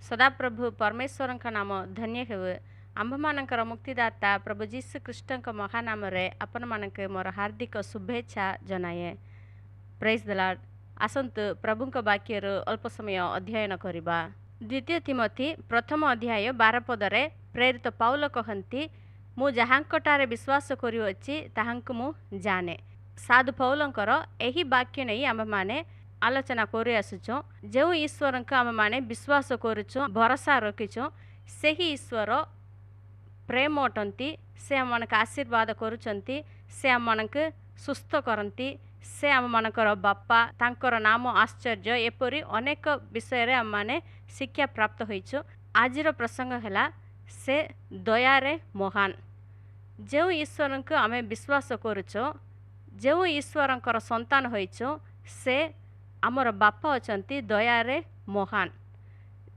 सदाप्रभु परमेश्वर नाम धन्य हेउ। आम्भमानकर मुक्तिदाता प्रभु जीशु ख्रीष्ट महानाम आपण मानक मोर हार्दिक शुभेच्छा जनाए। Praise the Lord. आसंतु प्रभुंक वाक्यर अल्प समय अध्ययन करिबा। द्वितीय तिमोथी प्रथम अध्याय 12 पदरे प्रेरित पाउल कहती, मु जहाँकटारे विश्वास करुअछि ताहांकु मु जाने। साधु पौलंकर एही वाक्य नहीं आम माने आलोचना कर आसुचो। जो ईश्वर आम माने विश्वास करुचो, भरोसा रखिचो, सही ईश्वर प्रेम अटंती। से आम मानक आशीर्वाद करुचंती, से आम मानक सुस्थ करती, से आम मानकर बापा, तांकर नाम आश्चर्य, एपरी अनेक विषय रे आम माने शिक्षा प्राप्त होइचो। आजिर प्रसंग हैला से दयारे महान। जो ईश्वर को आम विश्वास करुचो, जो ईश्वर संतान होइचो, से आमर बापा अचंती दयारे महान।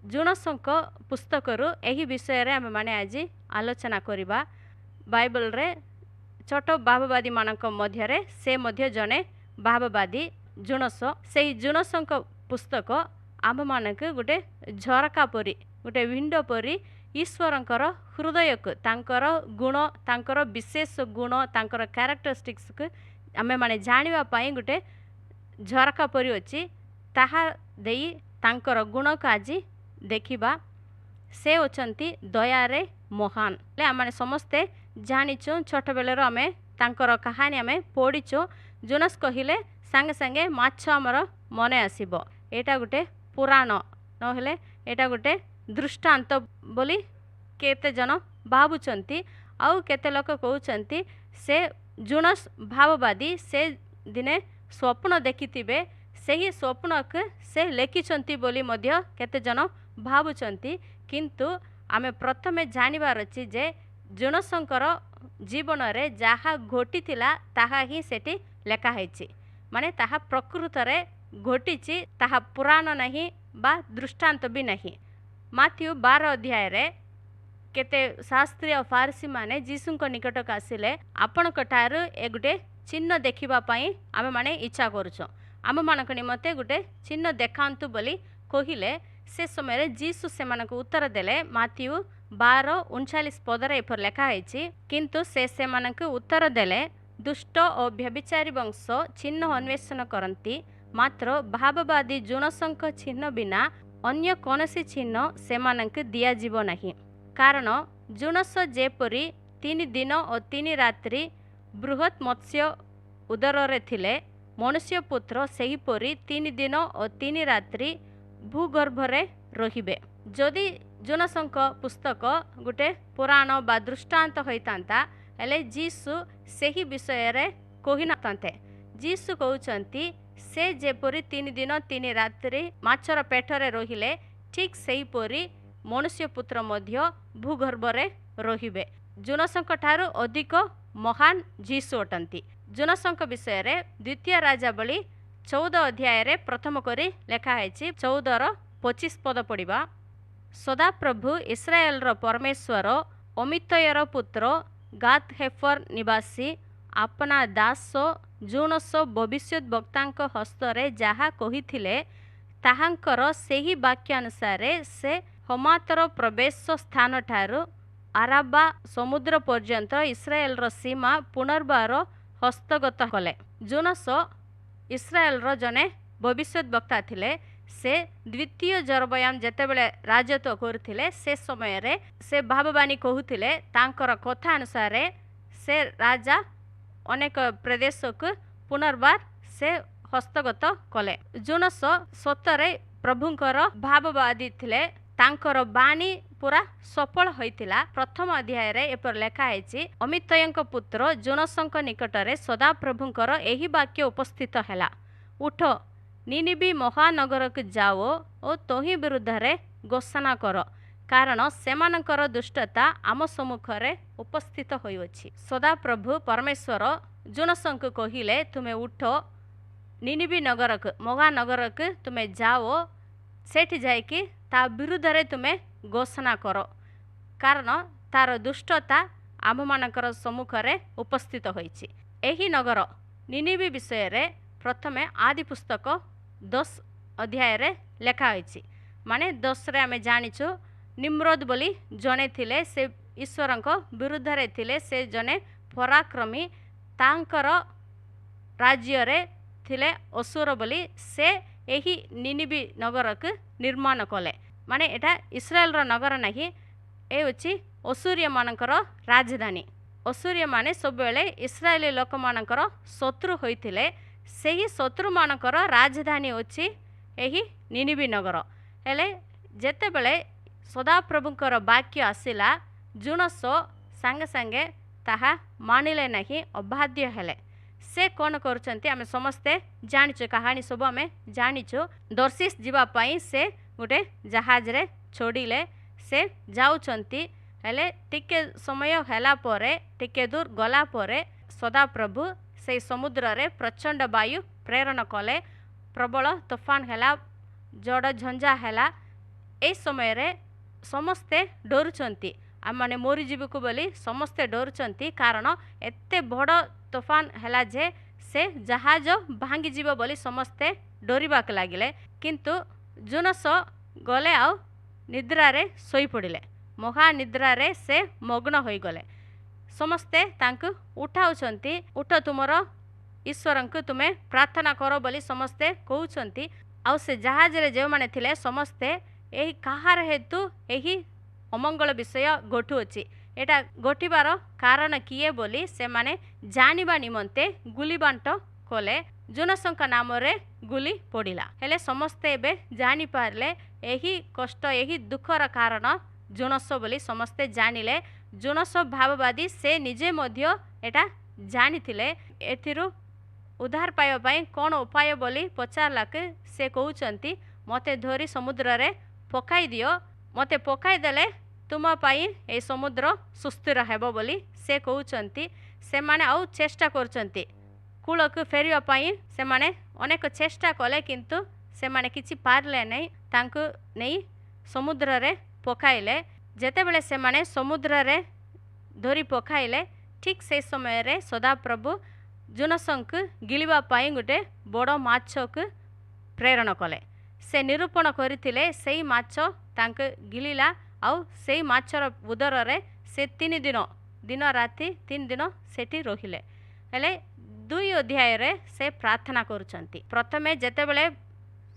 जुनसंक पुस्तकरू एही विषय रे आम माने आज आलोचना करिबा। बाइबल रे छोट भाववादी मानक मध्यरे से मध्य जने भाववादी जुनस। सेही जुनसंक पुस्तक आम मानक गोटे झरका परी, गोटे विंडो परी ईश्वरंकर हृदय को, तांकर गुण, तांकर विशेष गुण, तांकर कैरेक्टरिस्टिक्स को आमे माने जानिबा पई गोटे झरका परी अछि। ताहा देई तांकर गुण को आज देखिबा। से अछंती दयारे महान। ले आमे समस्ते जानिचो, छोट बेलर आमे तांकर कहानी आमे पढ़िचो। जोनास कहिले संगे संगे माछ हमर मने आसीबो। एटा गोटे पुराण नहेले एटा गोटे दृष्टांत बोली केते जन भाबुचंती। आउ केते लोक कहउचंती से जोनास भाववादी से दिने स्वप्न देखिथिबे, सेही स्वप्न के से लेखिचंती बोली मध्य केते जन भाबुचंती। किंतु आमे प्रथमे जानिबार अछि जे जोनसंकर जीवन रे जहा घटिथिला ताहा ही सेठी लेखा हैछि। माने ताहा प्रकृत रे घटिछि, ताहा पुराण नहीं बा दृष्टांत भी नहीं। माथ्यू 12 अध्याय रे केते शास्त्री और फारसी माने जीसुंक निकटक आसिले आपणक ठारू ए गुटे चिन्ह देखिबा पई आमे माने इच्छा करूछो। आम मानक निमते गुटे चिन्ह देखांतु बोली कहिले। से समय रे जीसु सेमानक उत्तर देले। माथ्यू 12:39 पदरे एपर लेखा हैछि, किंतु से मानक उत्तर देले, दुष्ट और व्यभिचारी वंश चिन्ह अन्वेषण करती, मात्र भाववादी जुनसंक चिन्ह बिना अन्य कौनसी चिन्ह सेमानक दिया जीव नहीं। कारण जुनस जेपरी 3 दिन और 3 रात्रि बृहत मत्स्य उदर रे थिले, मनुष्य पुत्र सेहीपरी 3 दिन और 3 रात्रि भूगर्भरे रहिबे। जदि जोनसंक पुस्तक गोटे पुराण बा दृष्टांत होइतांता हेले जीसु सेही विषय रे कहि नथांते। जीसु कहउचंती से जेपरी 3 दिन 3 रात्रि माछर पेटरे रहिले, ठीक सेही परी मनुष्य पुत्र मध्य भूगर्भरे रहिबे। जोनसंक ठारू अधिक महान जीसु अटंती। जोनसंक विषय रे द्वितीय राजावली 14 अध्याय रे प्रथम करी लेखा हैछि। 14:25 पद पढ़िबा। सदाप्रभु इस्राएल रो परमेश्वर अमितयर पुत्र गात हेफर निवासी अपना दास जुनस भविष्यत वक्तांक हस्तरे जहा कहिथिले, ताहांकर सेही वाक्यानुसार से हमातर प्रवेश स्थान ठारू आराबा समुद्र पर्यंत इस्राएल रो सीमा पुनर्बार हस्तगत कले। जुनस इस्राएल रो जने भविष्यत वक्ता थिले। से द्वितीय जरबयाम जेतेबेले राजत्व करथिले, से समय रे से भाववाणी कहूथिले, तांकर कथा अनुसार से राजा अनेक प्रदेश को पुनर्बार से हस्तगत कले। जुनस सतरे प्रभुंकर भाववादी थिले, तांकर बाणी पूरा सफल होइतिला। प्रथम अध्याय रे एपर लेखा हैछि, अमितयंक पुत्र जोनसंक निकटरे सदाप्रभुंकर एही वाक्य उपस्थित हैला, उठ निनिबी महानगर को जाओ और तोही विरुद्ध रे घोषणा कर, कारण सेमानकर दुष्टता आम सम्मुखरे उपस्थित होइछि। सदाप्रभु परमेश्वर जोनसंक कहिले, तुमे उठ निनिबी नगर को, महानगर को तुमे जाओ, सेठी जाइकी ता विरुद्ध रे तुमे घोषणा करो, कारण तार दुष्टता आम मानकर सम्मुखरे उपस्थित होइछि। एही नगर निनिबी विषय रे प्रथमे आदि पुस्तक 10 अध्याय रे लेखा होइछि। माने 10 रे आमे जानिछु निम्रोद बोली जने थिले से ईश्वरंको विरुद्ध रे थिले से जने पराक्रमी तांकर राज्य रे थिले असुर बोली से एही निनिबी नगर को निर्माण कले माने एटा इस्राएल रो नगर नाही ए होची असुरिया मानकर राजधानी असुरिया माने सब बेले इस्राएली लोक मानकर शत्रु होइथिले सेही शत्रु मानकर राजधानी होची एही निनिबी नगर हेले जेते बेले सदाप्रभुंकर वाक्य आसिला जुनसो संगे संगे ताहा मानिले नहीं अबाध्य हेले से कौन करुचंती आमे समस्ते जानिଛୁ कहानी सब आमे जानिଛୁ दर्शिस जीवा पाई से गोटे जहाज रे छोड़िले से जाउचंती हेले टिके समय हैला परे टिके दूर गला परे सदाप्रभु से समुद्र रे प्रचंड वायु प्रेरण कले प्रबल तूफान हैला जड़ झंझा हैला ए समय रे समस्ते डरुचंती आम माने मरीजीव को बोली समस्ते डरुचंती कारण एते बड़ तूफान हैला जे से जहाज भांगी जीव बोली समस्ते डरिबाक लागिले किंतु जुनस गले आउ निद्रा रे सोई पड़िले महानिद्रा रे से मग्न होई गले समस्ते तांकु उठाउछंती उठ तुमर ईश्वरंकु तुमे प्रार्थना करो बोली समस्ते कहउछंती आउ से जहाज रे जे माने थिले समस्ते एही कहार हेतु एही अमंगल विषय घटुअछि एटा घटिबार कारण किए बोली से माने जानिबा निमंते गुली बांट कले जुनसंका नाम रे गुली पड़िला हेले समस्ते एबे जानि पारले एही कष्ट एही दुखर कारण जुनस बोली समस्ते जानिले जुनस भाववादी से निजे मध्य एटा जानिथिले एथिरु उद्धार पाइबा पई कोन उपाय बोली पचारलाके से कहउचंती मते धरी समुद्र रे पकाई दियो मते पकाई देले तुम पाई ए समुद्र सुस्थिर हेबो बोली से कहउचंती से माने आउ चेष्टा करचंती कूल को फेरिया पाई से माने अनेक चेष्टा कले किंतु से माने किछि पारले नै तांको नै समुद्र रे पकाइले जेते बेले से माने समुद्र रे धरी पकाइले ठीक से समय रे सदाप्रभु जुनसंक गिलिबा पाई गोटे बड़ माछ को प्रेरण कले से निरूपण करथिले सेई माछ तांक गिलिला आउ सेई माछर उदर रे से 3 दिन राति 3 दिन सेठी रहिले हेले 2 अध्याय रे से प्रार्थना करूचंती प्रथमे जेते बेले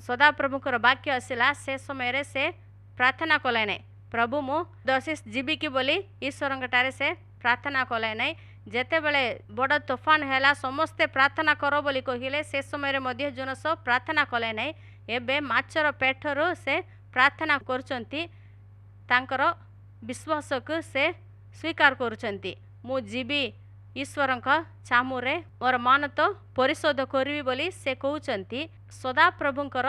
सदाप्रभुकर वाक्य आसिला से समय रे से प्रार्थना कले नै प्रभु मु दर्शिस जीवी की बोली ईश्वरंगटारे से प्रार्थना कले नै जेते बेले बड़ तूफान हैला समस्ते प्रार्थना करो बोली कहिले से समय रे मध्य जुनस प्रार्थना कले नै एबे माछर पेठरो से प्रार्थना करचंती तांकर विश्वास को से स्वीकार करुचंती मु जीवी ईश्वरंक चामुरे मोर मान तो परिशोध करबी बोली से कहउचंती सदाप्रभुंकर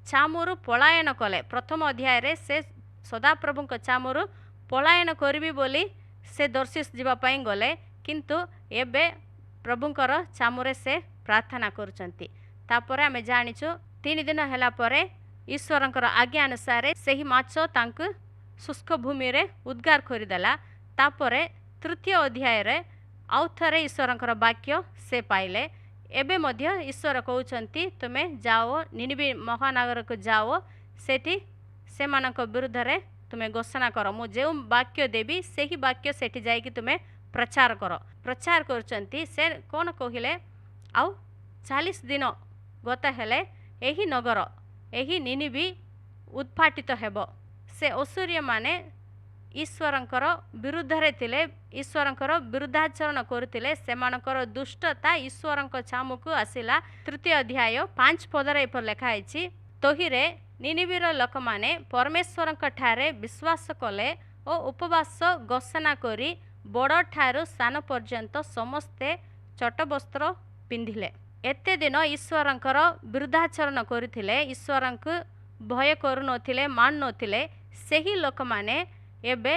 चामुरु पलायन कले प्रथम अध्याय रे से सदाप्रभुंक चामुरु पलायन करबी बोली से दर्शिस जीवा पाई गले किंतु एबे प्रभुंकर चामुरे से प्रार्थना करुचंती तापरे आमे जानिछु 3 दिन हैला परे ईश्वरंकर आज्ञा अनुसार सेही माछ तांकु शुष्क भूमि रे उद्गार करिदेला तापरे तृतीय अध्याय रे आउ थरे ईश्वरंकर वाक्य से पाइले एबे मध्य ईश्वर कहउचंती तुमे जाओ निनिबी महानगर को जाओ सेठी से मानक विरुद्ध रे तुमे घोषणा करो मु जे वाक्य देबी सेही वाक्य सेठी जाई कि तुमे प्रचार करो प्रचार करचंती से कोन कहिले आउ 40 दिन गत हेले एही नगर एही निनिबी उत्पाटित हेबो से असुरिया माने ईश्वरंकर विरुद्ध रे थिले ईश्वरंकर विरुद्धाचरण करथिले सेमानकर दुष्टता ईश्वरंक चामुकु आसिला तृतीय अध्याय 5 पदरे पर लिखा आइछि तोहिरे निनिबीर लोक माने परमेश्वरंक ठारे विश्वास कले ओ उपवास घोषणा करी बड़ ठारू सान पर्यंत समस्ते चट वस्त्र पिंधिले एते दिन ईश्वरंकर विरुद्धाचरण करथिले ईश्वरंकु भय करू नथिले मान नथिले सेही लोक माने एबे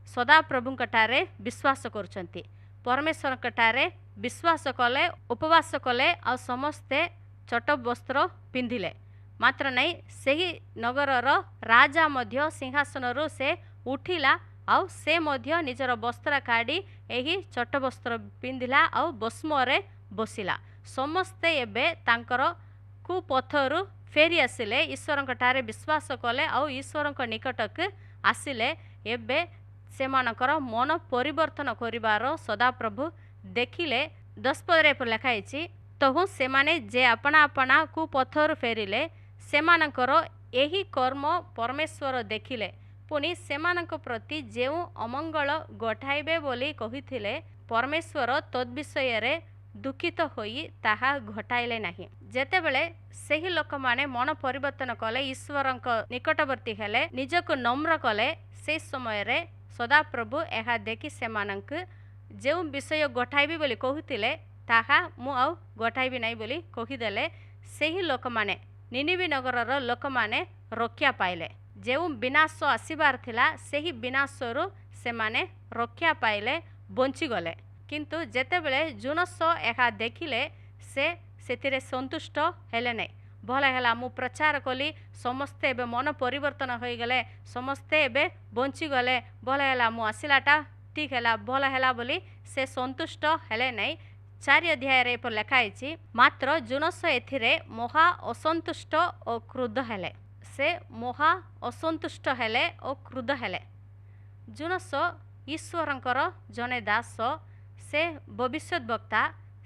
सदाप्रभुंक ठारे विश्वास करचंती परमेश्वरंक ठारे विश्वास कले उपवास कले आ समस्ते चट वस्त्र पिंधिले मात्र नहीं सेही नगरर राजा मध्य सिंहासनरु से उठिला आउ से मध्य निजर वस्त्र काढ़ी एही चट वस्त्र पिंधिला आउ भस्म रे बसिला समस्ते एबे तांकर कुपथरु फेरी आसिले ईश्वर ठारे विश्वास कले आउ ईश्वर निकटक आसिले एबे सेमानकर मन परिवर्तन करिवार सदाप्रभु देखिले 10 पदरे पर लिखाई तहु सेमाने जे अपना अपना कुपथर फेरिले सेमानकर एही कर्म परमेश्वर देखिले पुनि सेमानक प्रति जेउ अमंगल गठाइबे बोली कहिथिले परमेश्वर तद्विषय दुखित होई ताहा घटाइले नाही। जेतेबेले सेही लोक माने मन परिवर्तन कले ईश्वर निकटवर्ती हेले निजको नम्र कले से समय रे सदाप्रभु एहा देखि सेमानक जेउ विषय गठाइबे बोली कहुथिले ताहा मु आउ गठाइबी नाही बोली कहिदेले सेही लोक माने निनिबी नगरर लोक माने रक्षा पाइले जेउ विनाश आसीबार थिला सेही विनाशरु सेमाने रक्षा पाइले बंची गले किंतु जेतेबेले जुनस एहा देखिले से सेतिरे संतुष्ट हेले नै भल हेला मु प्रचार कली समस्ते एबे मन परिवर्तन होई गले समस्ते एबे बंची गले भल हेला मु आसिलाटा ठीक हेला भल हेला बोली से संतुष्ट हेले नै 4 अध्याय रे पर लिखाई मात्र जुनस एथिरे महा असंतुष्ट और क्रुद्ध हेले से महा असंतुष्ट हेले और क्रुद्ध हेले जुनस ईश्वरंकर जने दास से भविष्यत वक्ता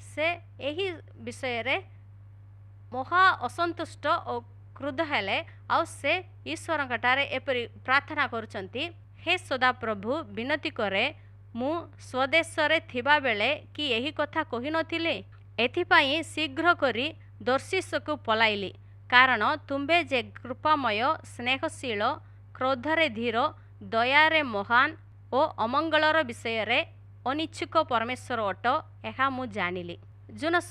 से यही विषय रे महा असंतुष्ट और क्रुद्ध हेले आउ से ईश्वर ठारे एपरी प्रार्थना करुचंती हे सदा प्रभु विनती करे मु स्वदेश रे थिबा बेले कि यही कथा कहि नथिले एथिपाई शीघ्र करी दर्शिस को पलाइली कारण तुम्बे जे कृपामय स्नेहशील क्रोधरे धीर दयारे महान और अमंगलर विषय रे अनिच्छुक परमेश्वर अट एहा मु जानिली जुनस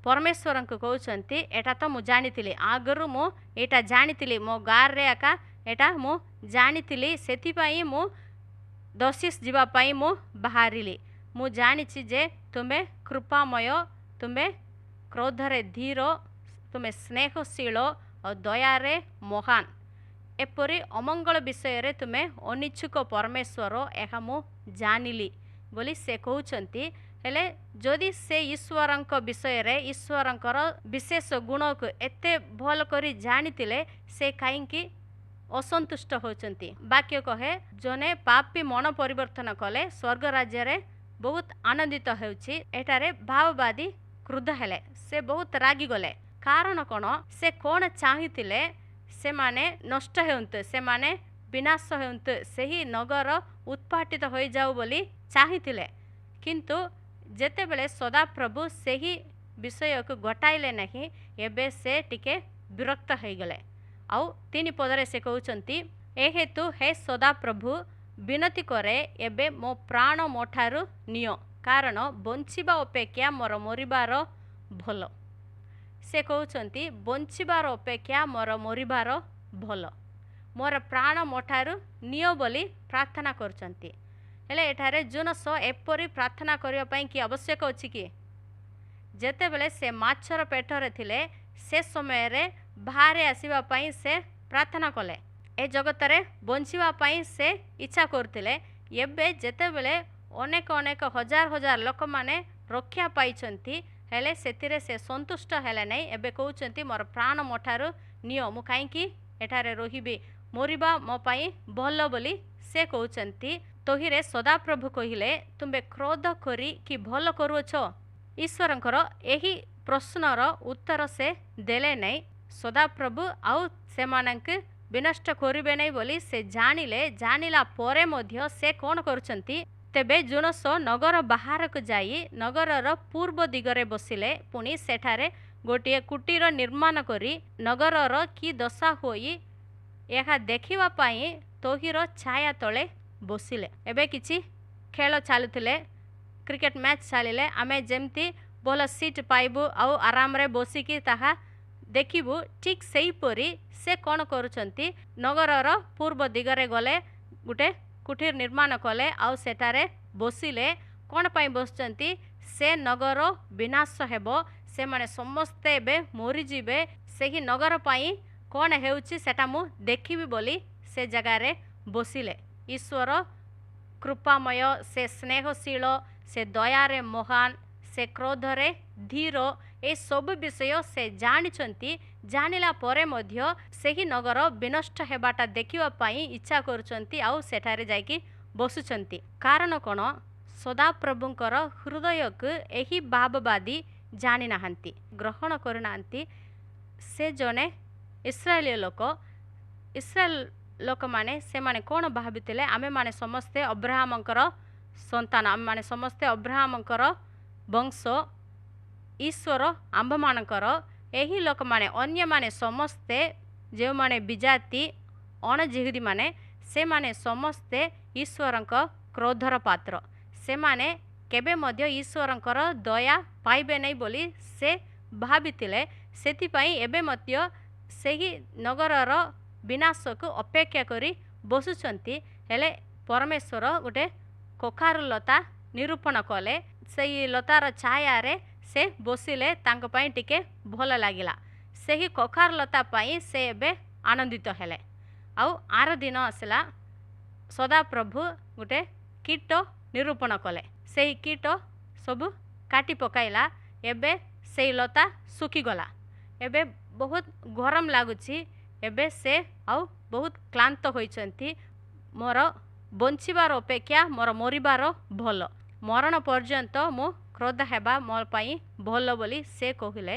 परमेश्वर को कहउचंती एटा तो मु जानितिली आगरु मु एटा जानितिली मो गार रे आका एटा मु जानितिली सेथिपाई मु दर्शिस जीवा पाई मु बाहरिली मु जानिछि जे तुमे कृपामय तुमे क्रोधरे धीर तुमे स्नेहशील और दयारे महान एपरी अमंगल विषय रे तुमे अनिच्छुक परमेश्वर एहा मु जानिली बोली से कहउचंती हेले जदि से ईश्वरंक विषय रे ईश्वरंकर विशेष गुण को एते भल करी जानितिले से काईकी असंतुष्ट होचंती वाक्य कहे जने पापी मन परिवर्तन कले स्वर्ग राज्य रे बहुत आनंदित हेउची एटारे भाववादी क्रुद्ध हेले से बहुत रागी गले कारण कोन से कोन चाहितिले से माने नष्ट हेउंत से माने विनाश हेउंत सेही नगर उत्पाटित हो जाऊ बोली चाहितिले किंतु जेतेबेले सदा प्रभु सेही विषय को घटाइले नहीं एबे से टिके विरक्त हो गले आउ 3 पदरे से कहउचंती ए हेतु हे सदा प्रभु विनती करे एबे मो प्राण मोठारु नियो कारण बंचिबा अपेक्षा मोर मरिबार भल से कहउचंती बंचिबार अपेक्षा मोर मरिबार भल मोर प्राण मोठारु नियो बोली प्रार्थना करचंती हेले एठारे जुनस एपरी प्रार्थना करिया पई कि आवश्यक अछि कि जेतेबेले से माछर पेटरे थिले से समय रे बाहर आसीबा पई से प्रार्थना कले ए जगत रे बंचिबा पई से इच्छा करथिले एबे जेतेबेले अनेक अनेक हजार हजार लोक माने रक्षा पाइचंती हेले सेतिरे से संतुष्ट हेले नै एबे कहउचंती मोर प्राण मोठारु नियो मु काईकी एठारे रहिबी मोरिबा मो पई भल बोली से कहउचंती तोहिरे सदाप्रभु कहिले तुमे क्रोध करी कि भल करूछ ईश्वरंकर एही प्रश्नर उत्तर से देले नै सदाप्रभु आउ सेमानक विनष्ट करिबे नै बोली से जानिला परे मध्य से कोन करूचंती तेबे जुनस नगर बाहर को जाई नगरर पूर्व दिगरे बसिले पुनी सेठारे गोटिए कुटीर निर्माण करी नगरर की दशा होई एहा देखिबा पाई तोहिर छाया तले बसिले एबे किछि खेल चालुथिले क्रिकेट मैच चलिले आमे जेमती भल सीट पाइबु आउ आराम रे बसिकी ताहा देखिबु ठीक सेही परी से कोन करूचंती नगरर पूर्व दिगरे गले गुटे कुटीर निर्माण कले आउ सेटारे बसिले कोन पाई बसचंती से नगर विनाश हेबो से माने समस्ते एबे मरि जिबे सेही नगर पाई कोन हेउची सेटा मु देखिबी बोली से जगह रे बसिले ईश्वर कृपामय से स्नेहशील से दयारे महान से क्रोधरे धीर ए सब विषय से जानिछंती जानिला परे मध्य सेही नगर विनष्ट हेबाटा देखिवा पाई इच्छा करूछंती आउ सेठारे जाइकी बसुछंती। कारण कोन सदाप्रभुंकर हृदय को एही भाववादी जानी नाहांती ग्रहण करू नाहांती। से जने इस्राएली लोक इस्राएल लोक माने से माने कोन भाबितिले आमे माने समस्ते अब्राहमंकर संतान आमे माने समस्ते अब्राहमंकर वंश ईश्वर आंभ मानकर एही लोक माने अन्य माने समस्ते जे माने विजाति अण जिहुदी माने से माने समस्ते ईश्वरंक क्रोधर पात्र से माने केबे मध्य ईश्वरंकर दया पाइबे नहीं बोली से भाबितिले। सेतिपाई एबे मध्य सेही नगरर विनाश को अपेक्षा करी बसुचंती। हेले परमेश्वर गोटे कखारु लता निरूपण कले सेही लतार छाया रे से बसिले तांक पाई टिके भल लागिला। सेही कखार लता पाई से एबे आनंदित हेले। आउ आर दिन आसला सदाप्रभु गोटे कीट निरूपण कले सेही कीट सबु काटी पकाइला। एबे सेही लता सुखी गला। एबे बहुत गरम लागुची। एबे से आउ बहुत क्लांत होइचंती। मोर बंचिबार अपेक्षा मोर मरिबार भल मरण पर्यंत मो क्रोध हेबा मोर पाई भल बोली से कहिले।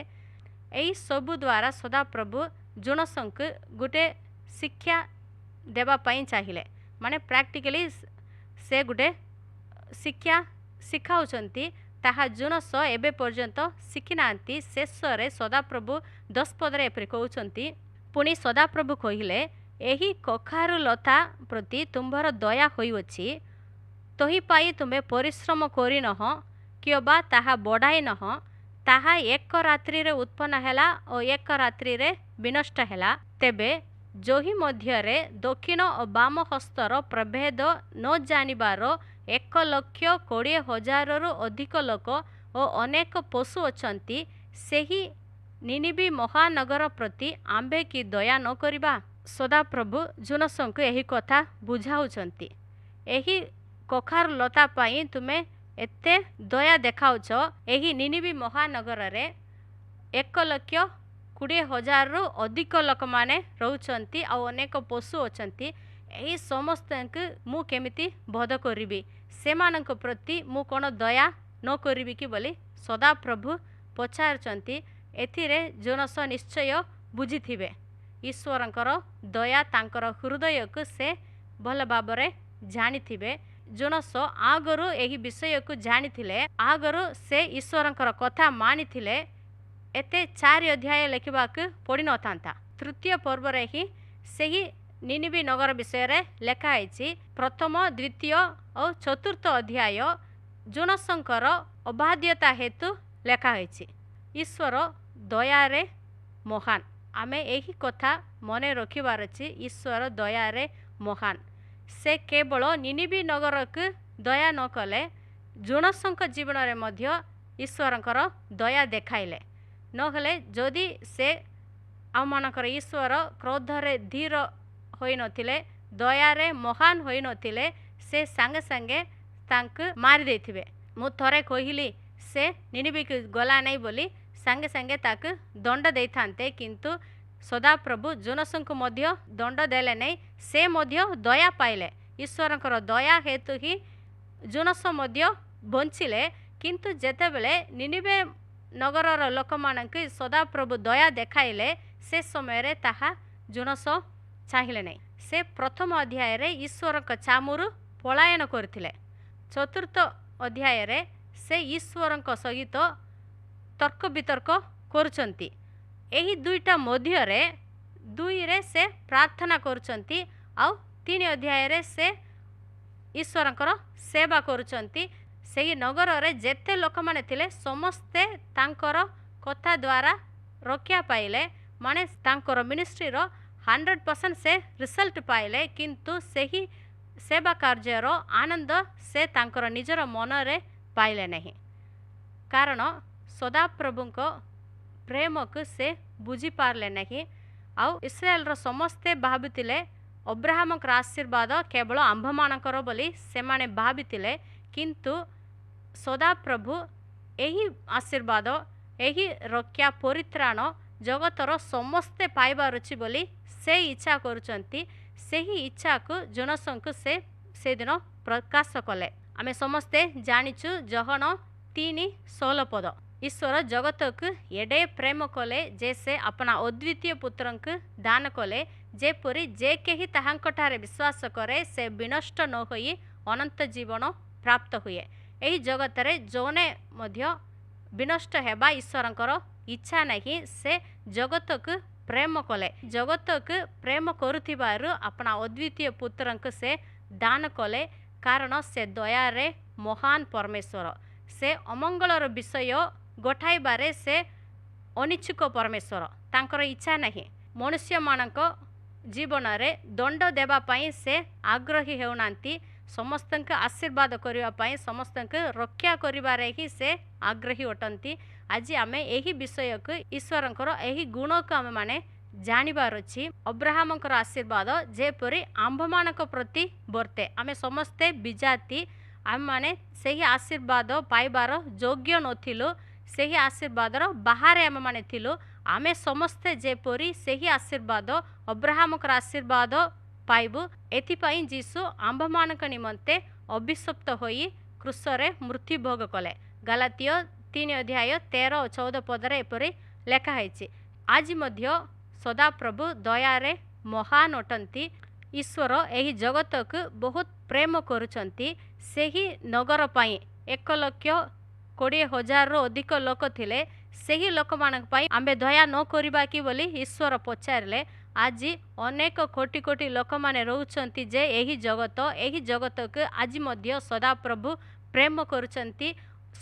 एई सबु द्वारा सदाप्रभु जुनसंक गुटे शिक्षा देबा पाई चाहिए माने प्रैक्टिकली से गुटे शिक्षा शिखाउचंती ताहा जुनस एबे पर्यंत शिखि नांती। शेष रे सदाप्रभु 10 पदरे एपरि कहउचंती पुणी सदाप्रभु कहिले एही कखारु लता प्रति तुम्भर दया होइवछि तही पाई तुम्हे परिश्रम करि नह कियोबा ताहा बढाई नह। ताहा एक रात्रि रे उत्पन्न हेला और एक रात्रि रे विनष्ट हेला। तेबे जोहि मध्य रे दक्षिण और बाम हस्तर प्रभेद न जानिबार 1,20,000 रु अधिक लोक और अनेक पशु अछंती। सेही निनिबी महानगर प्रति आंबे की दया न करिबा। सदाप्रभु जुनसंकु एही कथा बुझाउछंती। एही कखार लता पाई तुमे एते दया देखाउछ। एही निनिबी महानगर रे 1,20,000 रु अधिक लोक माने रहउछंती और अनेक पशु अछंती। एही समस्त मु केमिति बोध करिबी सेमानक प्रति मु कोन दया न करिबी कि बोली सदाप्रभु पचारचंती। एथिरे जोनस निश्चय बुझिथिबे ईश्वरंकर दया तांकर हृदय को से भल भाबरे जानिथिबे। जोनस आगरु एही विषय को जानिथिले आगरु से ईश्वरंकर कथा मानिथिले एते 4 अध्याय लेखिबाक पड़ी नथांता। तृतीय पर्व रे ही सेही निनिबी नगर विषय रे लेखा आइछि। प्रथम द्वितीय और चतुर्थ अध्याय जोनसंकर अबाध्यता हेतु लेखा आइछि। ईश्वर दया रे महान आमे एही कथा मने रखिबार अछि। ईश्वर दया रे महान से केवल निनिबी नगर को दया न कले जोनसंक जीवन रे मध्य ईश्वरंकर दया देखाइले नहले जदि से आमनकर ईश्वर क्रोध रे धीर होई नथिले दया रे महान होई नथिले से संगे संगे तांक मारि देथिबे। मु थरे कहिली से निनिबी को गला नहीं बोली संगे संगे ताक दंड देथांते किंतु सदाप्रभु जोनसंक मध्य दंड देले नहीं से मध्य दया पाइले। ईश्वरंकर दया हेतु ही जोनस मध्य बंचिले किंतु जेतेबेले निनिबे नगरर लोक मानक सदाप्रभु दया देखाइले से समय रे ताहा जोनस चाहिए नहीं। से प्रथम अध्याय रे ईश्वरक चामुरु पलायन करथिले। चतुर्थ अध्याय रे से ईश्वरक सहित तर्क वितर्क करुचंती। एही दुईटा मध्य रे दुई रे से प्रार्थना करुचंती आउ 3 अध्याय रे से ईश्वरंकर सेवा करुचंती। सेही नगर रे जेते लोक माने थिले समस्ते तांकर कथा द्वारा रक्षा पाइले माने तांकर मिनिस्ट्री रो 100% से रिजल्ट पाइले किंतु सेही सेवा कार्यर आनंद से तांकर निजर मन रे पाइले नहीं। कारण सदाप्रभुंक प्रेम को से बुझी पारले नहीं। आउ इस्राएल रो समस्ते भाबितिले अब्राहम आशीर्वाद केवल आंभमानकर बोली से माने भाबितिले किंतु सदाप्रभु एही आशीर्वाद ଏହି ରକ୍ଷା ପରିତ୍ରାଣ ଜଗତର ସମସ୍ତେ ପାଇବାର ଅଛି ବୋଲି ସେ ଇଚ୍ଛା କରୁଛନ୍ତି। ସେହି ଇଚ୍ଛାକୁ ଜନସଙ୍କୁ ସେ ସେଦିନ ପ୍ରକାଶ କଲେ। ଆମେ ସମସ୍ତେ ଜାଣିଛୁ ଜହନ 3:16 ପଦ। ଈଶ୍ୱର ଜଗତକୁ ଏଡ଼େ ପ୍ରେମ କଲେ ଯେ ସେ ଆପଣା ଅଦ୍ୱିତୀୟ ପୁତ୍ରଙ୍କୁ ଦାନ କଲେ, ଯେପରି ଯେ କେହି ତାହାଙ୍କଠାରେ ବିଶ୍ୱାସ କରେ ସେ ବିନଷ୍ଟ ନ ହୋଇ ଅନନ୍ତ ଜୀବନ ପ୍ରାପ୍ତ ହୁଏ। ଏହି ଜଗତରେ ଜଣେ ମଧ୍ୟ ବିନଷ୍ଟ ହେବା ଈଶ୍ୱରଙ୍କର ଇଚ୍ଛା ନାହିଁ। ସେ ଜଗତକୁ ପ୍ରେମ କଲେ। ଜଗତକୁ ପ୍ରେମ କରୁଥିବାରୁ ଆପଣା ଅଦ୍ୱିତୀୟ ପୁତ୍ରଙ୍କୁ ସେ ଦାନ କଲେ, କାରଣ ସେ ଦୟାରେ ମହାନ ପରମେଶ୍ୱର। ସେ ଅମଙ୍ଗଳର ବିଷୟ ଘଟାଇବାରେ ସେ ଅନିଚ୍ଛୁକ ପରମେଶ୍ୱର। ତାଙ୍କର ଇଚ୍ଛା ନାହିଁ। ମନୁଷ୍ୟମାନଙ୍କ ଜୀବନରେ ଦଣ୍ଡ ଦେବା ପାଇଁ ସେ ଆଗ୍ରହୀ ହେଉନାହାନ୍ତି। ସମସ୍ତଙ୍କୁ ଆଶୀର୍ବାଦ କରିବା ପାଇଁ, ସମସ୍ତଙ୍କୁ ରକ୍ଷା କରିବାରେ ହିଁ ସେ ଆଗ୍ରହୀ ଅଟନ୍ତି। ଆଜି ଆମେ ଏହି ବିଷୟକୁ, ଈଶ୍ୱରଙ୍କର ଏହି ଗୁଣକୁ ଆମେମାନେ ଜାଣିବାର ଅଛି। ଅବ୍ରାହମଙ୍କର ଆଶୀର୍ବାଦ ଯେପରି ଆମ୍ଭମାନଙ୍କ ପ୍ରତି ବର୍ତ୍ତେ। ଆମେ ସମସ୍ତେ ବିଜାତି, ଆମେମାନେ ସେହି ଆଶୀର୍ବାଦ ପାଇବାର ଯୋଗ୍ୟ ନଥିଲୁ। ସେହି ଆଶୀର୍ବାଦର ବାହାରେ ଆମେମାନେ ଥିଲୁ। ଆମେ ସମସ୍ତେ ଯେପରି ସେହି ଆଶୀର୍ବାଦ, ଅବ୍ରାହମଙ୍କର ଆଶୀର୍ବାଦ ପାଇବୁ। ଏଥିପାଇଁ ଯୀଶୁ ଆମ୍ଭମାନଙ୍କ ନିମନ୍ତେ ଅଭିଶପ୍ତ ହୋଇ କ୍ରୁଶରେ ମୃତ୍ୟୁଭୋଗ କଲେ। ଗାଲାତୀୟ 3:13-14 ପଦରେ ଏପରି ଲେଖା ହେଇଛି। ଆଜି ମଧ୍ୟ ସଦାପ୍ରଭୁ ଦୟାରେ ମହାନ ଅଟନ୍ତି। ଈଶ୍ୱର ଏହି ଜଗତକୁ ବହୁତ ପ୍ରେମ କରୁଛନ୍ତି। ସେହି ନଗର ପାଇଁ 1,20,000ରୁ ଅଧିକ ଲୋକ ଥିଲେ। ସେହି ଲୋକମାନଙ୍କ ପାଇଁ ଆମ୍ଭେ ଦୟା ନ କରିବା କି ବୋଲି ଈଶ୍ୱର ପଚାରିଲେ। ଆଜି ଅନେକ କୋଟି କୋଟି ଲୋକମାନେ ରହୁଛନ୍ତି ଯେ ଏହି ଜଗତକୁ ଆଜି ମଧ୍ୟ ସଦାପ୍ରଭୁ ପ୍ରେମ କରୁଛନ୍ତି।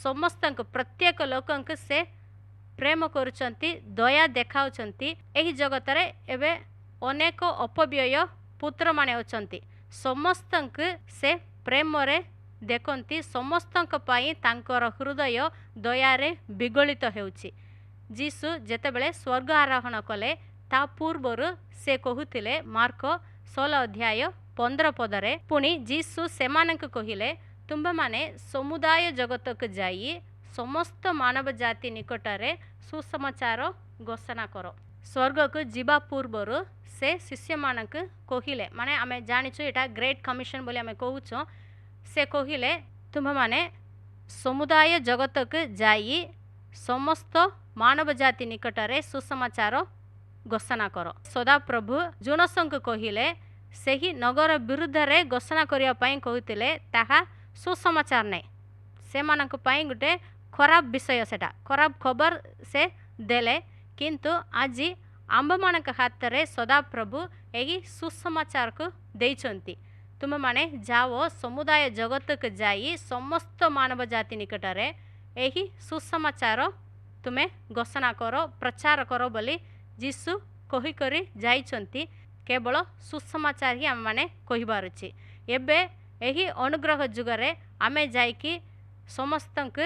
ସମସ୍ତଙ୍କୁ, ପ୍ରତ୍ୟେକ ଲୋକଙ୍କୁ ସେ ପ୍ରେମ କରୁଛନ୍ତି, ଦୟା ଦେଖାଉଛନ୍ତି। ଏହି ଜଗତରେ ଏବେ ଅନେକ ଅପବ୍ୟୟ ପୁତ୍ରମାନେ ଅଛନ୍ତି। ସମସ୍ତଙ୍କୁ ସେ ପ୍ରେମରେ ଦେଖନ୍ତି। ସମସ୍ତଙ୍କ ପାଇଁ ତାଙ୍କର ହୃଦୟ ଦୟାରେ ବିଗଳିତ ହେଉଛି। ଯୀଶୁ ଯେତେବେଳେ ସ୍ୱର୍ଗ ଆରୋହଣ କଲେ, ତା ପୂର୍ବରୁ ସେ କହୁଥିଲେ ମାର୍କ 16:15 ପଦରେ, ପୁଣି ଯୀଶୁ ସେମାନଙ୍କୁ କହିଲେ, ତୁମ୍ଭେମାନେ ସମୁଦାୟ ଜଗତକୁ ଯାଇ ସମସ୍ତ ମାନବ ଜାତି ନିକଟରେ ସୁସମାଚାର ଘୋଷଣା କର। ସ୍ୱର୍ଗକୁ ଯିବା ପୂର୍ବରୁ ସେ ଶିଷ୍ୟମାନଙ୍କୁ କହିଲେ, ମାନେ ଆମେ ଜାଣିଛୁ ଏଇଟା ଗ୍ରେଟ୍ କମିଶନ ବୋଲି ଆମେ କହୁଛୁ। ସେ କହିଲେ ତୁମ୍ଭେମାନେ ସମୁଦାୟ ଜଗତକୁ ଯାଇ ସମସ୍ତ ମାନବ ଜାତି ନିକଟରେ ସୁସମାଚାର ଘୋଷଣା କର। ସଦାପ୍ରଭୁ ଜୋନସଙ୍କୁ କହିଲେ ସେହି ନଗର ବିରୁଦ୍ଧରେ ଘୋଷଣା କରିବା ପାଇଁ କହୁଥିଲେ, ତାହା ସୁସମାଚାର ନାହିଁ। ସେମାନଙ୍କ ପାଇଁ ଗୋଟେ ଖରାପ ବିଷୟ, ସେଟା ଖରାପ ଖବର ସେ ଦେଲେ। କିନ୍ତୁ ଆଜି ଆମ୍ଭମାନଙ୍କ ହାତରେ ସଦାପ୍ରଭୁ ଏହି ସୁସମାଚାରକୁ ଦେଇଛନ୍ତି। ତୁମେମାନେ ଯାଅ, ସମୁଦାୟ ଜଗତକୁ ଯାଇ ସମସ୍ତ ମାନବ ଜାତି ନିକଟରେ ଏହି ସୁସମାଚାର ତୁମେ ଘୋଷଣା କର, ପ୍ରଚାର କର ବୋଲି ଯୀଶୁ କହିକରି ଯାଇଛନ୍ତି। କେବଳ ସୁସମାଚାର ହିଁ ଆମେମାନେ କହିବାର ଅଛି। ଏବେ ଏହି ଅନୁଗ୍ରହ ଯୁଗରେ ଆମେ ଯାଇକି ସମସ୍ତଙ୍କୁ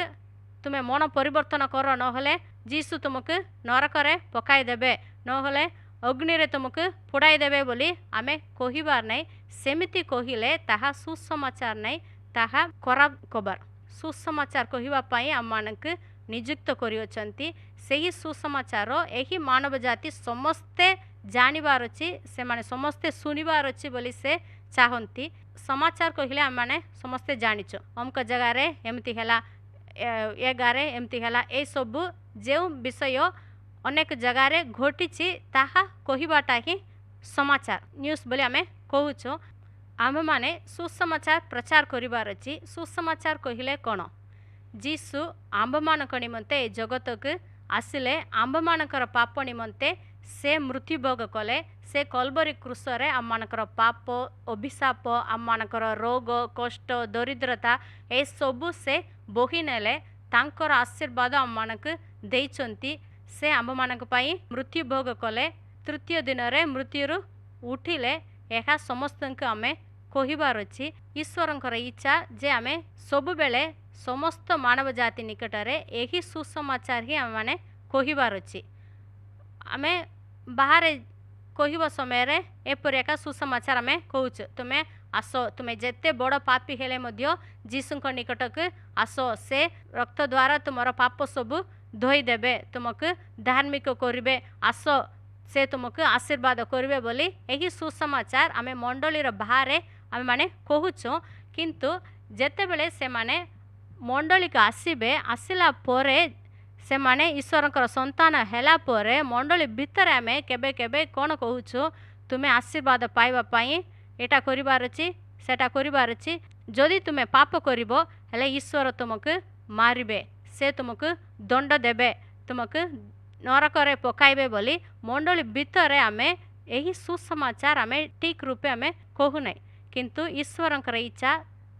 ତୁମେ ମନ ପରିବର୍ତ୍ତନ କର, ନହେଲେ ଯୀଶୁ ତୁମକୁ ନରକରେ ପକାଇଦେବେ, ନହେଲେ ଅଗ୍ନିରେ ତୁମକୁ ପୋଡ଼ାଇ ଦେବେ ବୋଲି ଆମେ କହିବାର ନାହିଁ। ସେମିତି କହିଲେ ତାହା ସୁସମାଚାର ନାହିଁ, ତାହା ଖରାପ ଖବର। ସୁସମାଚାର କହିବା ପାଇଁ ଆମମାନଙ୍କୁ ନିଯୁକ୍ତ କରିଅଛନ୍ତି। ସେହି ସୁସମାଚାର ଏହି ମାନବ ଜାତି ସମସ୍ତେ ଜାଣିବାର ଅଛି, ସେମାନେ ସମସ୍ତେ ଶୁଣିବାର ଅଛି ବୋଲି ସେ ଚାହନ୍ତି। ସମାଚାର କହିଲେ ଆମମାନେ ସମସ୍ତେ ଜାଣିଛୁ, ଅମୁକ ଜାଗାରେ ଏମିତି ହେଲା, ଏ ଗାଁରେ ଏମିତି ହେଲା। ଏସବୁ ଯେଉଁ ବିଷୟ ଅନେକ ଜାଗାରେ ଘଟିଛି ତାହା କହିବାଟା ହିଁ ସମାଚାର, ନ୍ୟୁଜ୍ ବୋଲି ଆମେ କହୁଛୁ। ଆମେମାନେ ସୁସମାଚାର ପ୍ରଚାର କରିବାର ଅଛି। ସୁସମାଚାର କହିଲେ କ'ଣ? ଯୀଶୁ ଆମ୍ଭମାନଙ୍କ ନିମନ୍ତେ ଏ ଜଗତକୁ ଆସିଲେ, ଆମ୍ଭମାନଙ୍କର ପାପ ନିମନ୍ତେ ସେ ମୃତ୍ୟୁଭୋଗ କଲେ। ସେ କଲବରୀ କ୍ରୁଶରେ ଆମମାନଙ୍କର ପାପ, ଅଭିଶାପ, ଆମମାନଙ୍କର ରୋଗ, କଷ୍ଟ, ଦରିଦ୍ରତା ଏସବୁ ସେ ବୋହି ନେଲେ। ତାଙ୍କର ଆଶୀର୍ବାଦ ଆମମାନଙ୍କୁ ଦେଇଛନ୍ତି। ସେ ଆମ୍ଭମାନଙ୍କ ପାଇଁ ମୃତ୍ୟୁଭୋଗ କଲେ, ତୃତୀୟ ଦିନରେ ମୃତ୍ୟୁରୁ ଉଠିଲେ। ଏହା ସମସ୍ତଙ୍କୁ ଆମେ କହିବାର ଅଛି। ଈଶ୍ୱରଙ୍କର ଇଚ୍ଛା ଯେ ଆମେ ସବୁବେଳେ ସମସ୍ତ ମାନବ ଜାତି ନିକଟରେ ଏହି ସୁସମାଚାର ହିଁ ଆମେମାନେ କହିବାର ଅଛି। ଆମେ ବାହାରେ କହିବା ସମୟରେ ଏପରି ଏକା ସୁସମାଚାର ଆମେ କହୁଛୁ, ତୁମେ ଆସ, ତୁମେ ଯେତେ ବଡ଼ ପାପୀ ହେଲେ ମଧ୍ୟ ଯୀଶୁଙ୍କ ନିକଟକୁ ଆସ, ସେ ରକ୍ତ ଦ୍ୱାରା ତୁମର ପାପ ସବୁ ଧୋଇଦେବେ, ତୁମକୁ ଧାର୍ମିକ କରିବେ, ଆସ ସେ ତୁମକୁ ଆଶୀର୍ବାଦ କରିବେ ବୋଲି ଏହି ସୁସମାଚାର ଆମେ ମଣ୍ଡଳୀର ବାହାରେ ଆମେମାନେ କହୁଛୁ। କିନ୍ତୁ ଯେତେବେଳେ ସେମାନେ ମଣ୍ଡଳୀକୁ ଆସିବେ, ଆସିଲା ପରେ ସେମାନେ ଈଶ୍ୱରଙ୍କର ସନ୍ତାନ ହେଲା ପରେ ମଣ୍ଡଳୀ ଭିତରେ ଆମେ କେବେ କେବେ କ'ଣ କହୁଛୁ, ତୁମେ ଆଶୀର୍ବାଦ ପାଇବା ପାଇଁ ଏଇଟା କରିବାର ଅଛି, ସେଟା କରିବାର ଅଛି। ଯଦି ତୁମେ ପାପ କରିବ ହେଲେ ଈଶ୍ୱର ତୁମକୁ ମାରିବେ, ସେ ତୁମକୁ ଦଣ୍ଡ ଦେବେ, ତୁମକୁ ନରକରେ ପକାଇବେ ବୋଲି ମଣ୍ଡଳୀ ଭିତରେ ଆମେ ଏହି ସୁସମାଚାର ଆମେ ଠିକ୍ ରୂପେ ଆମେ କହୁନାହିଁ। କିନ୍ତୁ ଈଶ୍ୱରଙ୍କର ଇଚ୍ଛା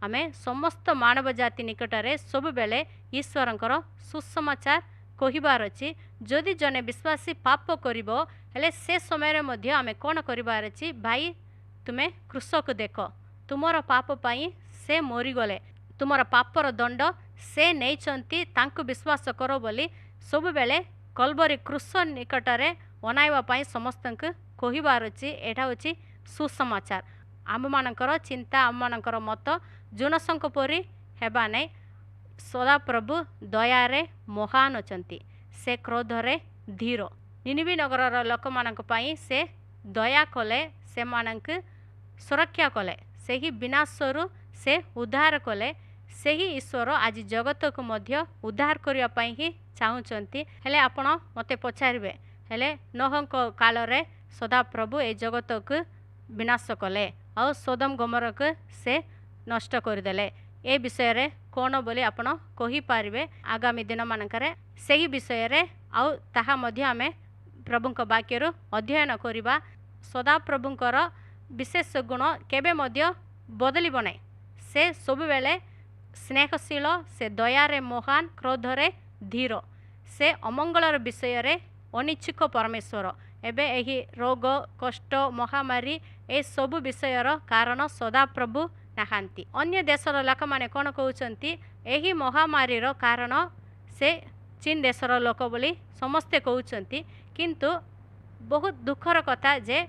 ଆମେ ସମସ୍ତ ମାନବ ଜାତି ନିକଟରେ ସବୁବେଳେ ଈଶ୍ୱରଙ୍କର ସୁସମାଚାର କହିବାର ଅଛି। ଯଦି ଜଣେ ବିଶ୍ୱାସୀ ପାପ କରିବ ହେଲେ ସେ ସମୟରେ ମଧ୍ୟ ଆମେ କ'ଣ କରିବାର ଅଛି, ଭାଇ ତୁମେ କୃଷକୁ ଦେଖ, ତୁମର ପାପ ପାଇଁ ସେ ମରିଗଲେ, ତୁମର ପାପର ଦଣ୍ଡ ସେ ନେଇଛନ୍ତି, ତାଙ୍କୁ ବିଶ୍ୱାସ କର ବୋଲି ସବୁବେଳେ କଲବରୀ କୃଷ ନିକଟରେ ଅନାଇବା ପାଇଁ ସମସ୍ତଙ୍କୁ କହିବାର ଅଛି। ଏଇଟା ହେଉଛି ସୁସମାଚାର। ଆମମାନଙ୍କର ଚିନ୍ତା, ଆମମାନଙ୍କର ମତ ଜୁନସଙ୍କ ପରି ହେବା ନାହିଁ। ସଦାପ୍ରଭୁ ଦୟାରେ ମହାନ ଅଛନ୍ତି, ସେ କ୍ରୋଧରେ ଧୀର। ନିନିବି ନଗରର ଲୋକମାନଙ୍କ ପାଇଁ ସେ ଦୟା କଲେ, ସେମାନଙ୍କୁ ସୁରକ୍ଷା କଲେ, ସେହି ବିନାଶରୁ ସେ ଉଦ୍ଧାର କଲେ। ସେହି ଈଶ୍ୱର ଆଜି ଜଗତକୁ ମଧ୍ୟ ଉଦ୍ଧାର କରିବା ପାଇଁ ହିଁ ଚାହୁଁଛନ୍ତି। ହେଲେ ଆପଣ ମୋତେ ପଚାରିବେ, ହେଲେ ନୋହଙ୍କ କାଳରେ ସଦାପ୍ରଭୁ ଏ ଜଗତକୁ ବିନାଶ କଲେ ଆଉ ସୋଦମ ଗମୋରକୁ ସେ ନଷ୍ଟ କରିଦେଲେ, ଏ ବିଷୟରେ କ'ଣ ବୋଲି ଆପଣ କହିପାରିବେ? ଆଗାମୀ ଦିନମାନଙ୍କରେ ସେହି ବିଷୟରେ ଆଉ ତାହା ମଧ୍ୟ ଆମେ ପ୍ରଭୁଙ୍କ ବାକ୍ୟରୁ ଅଧ୍ୟୟନ କରିବା। ସଦାପ୍ରଭୁଙ୍କର ବିଶେଷ ଗୁଣ କେବେ ମଧ୍ୟ ବଦଳିବ ନାହିଁ। ସେ ସବୁବେଳେ ସ୍ନେହଶୀଳ, ସେ ଦୟାରେ ମହାନ, କ୍ରୋଧରେ ଧୀର, ସେ ଅମଙ୍ଗଳର ବିଷୟରେ ଅନିଚ୍ଛୁକ ପରମେଶ୍ୱର। ଏବେ ଏହି ରୋଗ, କଷ୍ଟ, ମହାମାରୀ ଏସବୁ ବିଷୟର କାରଣ ସଦାପ୍ରଭୁ ନାହାନ୍ତି। ଅନ୍ୟ ଦେଶର ଲୋକମାନେ କ'ଣ କହୁଛନ୍ତି, ଏହି ମହାମାରୀର କାରଣ ସେ ଚୀନ ଦେଶର ଲୋକ ବୋଲି ସମସ୍ତେ କହୁଛନ୍ତି। କିନ୍ତୁ ବହୁତ ଦୁଃଖର କଥା ଯେ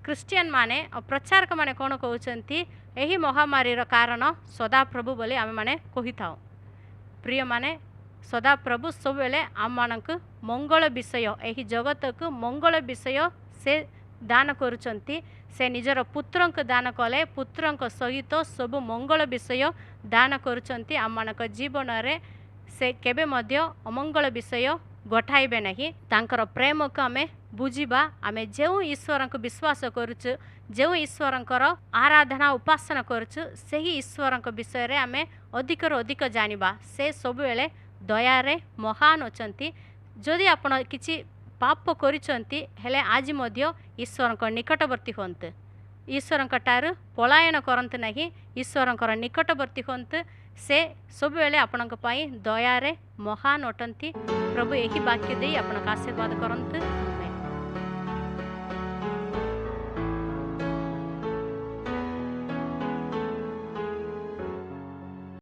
ଖ୍ରୀଷ୍ଟିଆନ ମାନେ ଆଉ ପ୍ରଚାରକ ମାନେ କ'ଣ କହୁଛନ୍ତି, ଏହି ମହାମାରୀର କାରଣ ସଦାପ୍ରଭୁ ବୋଲି ଆମେମାନେ କହିଥାଉ। ପ୍ରିୟମାନେ, ସଦାପ୍ରଭୁ ସବୁବେଳେ ଆମମାନଙ୍କୁ ମଙ୍ଗଳ ବିଷୟ, ଏହି ଜଗତକୁ ମଙ୍ଗଳ ବିଷୟ ସେ ଦାନ କରୁଛନ୍ତି। ସେ ନିଜର ପୁତ୍ରଙ୍କୁ ଦାନ କଲେ, ପୁତ୍ରଙ୍କ ସହିତ ସବୁ ମଙ୍ଗଳ ବିଷୟ ଦାନ କରୁଛନ୍ତି ଆମମାନଙ୍କ ଜୀବନରେ। ସେ କେବେ ମଧ୍ୟ ଅମଙ୍ଗଳ ବିଷୟ ଘଟାଇବେ ନାହିଁ। ତାଙ୍କର ପ୍ରେମକୁ ଆମେ ବୁଝିବା। ଆମେ ଯେଉଁ ଈଶ୍ୱରଙ୍କୁ ବିଶ୍ୱାସ କରୁଛୁ, ଯେଉଁ ଈଶ୍ୱରଙ୍କର ଆରାଧନା ଉପାସନା କରୁଛୁ, ସେହି ଈଶ୍ୱରଙ୍କ ବିଷୟରେ ଆମେ ଅଧିକରୁ ଅଧିକ ଜାଣିବା। ସେ ସବୁବେଳେ ଦୟାରେ ମହାନ ଅଛନ୍ତି। ଯଦି ଆପଣ କିଛି ପାପ କରିଛନ୍ତି ହେଲେ ଆଜି ମଧ୍ୟ ଈଶ୍ୱରଙ୍କ ନିକଟବର୍ତ୍ତୀ ହୁଅନ୍ତୁ, ଈଶ୍ୱରଙ୍କ ଠାରୁ ପଳାୟନ କରନ୍ତୁ ନାହିଁ, ଈଶ୍ୱରଙ୍କର ନିକଟବର୍ତ୍ତୀ ହୁଅନ୍ତୁ। ସେ ସବୁବେଳେ ଆପଣଙ୍କ ପାଇଁ ଦୟାରେ ମହାନ ଅଟନ୍ତି। ପ୍ରଭୁ ଏହି ବାକ୍ୟ ଦେଇ ଆପଣଙ୍କୁ ଆଶୀର୍ବାଦ କରନ୍ତୁ।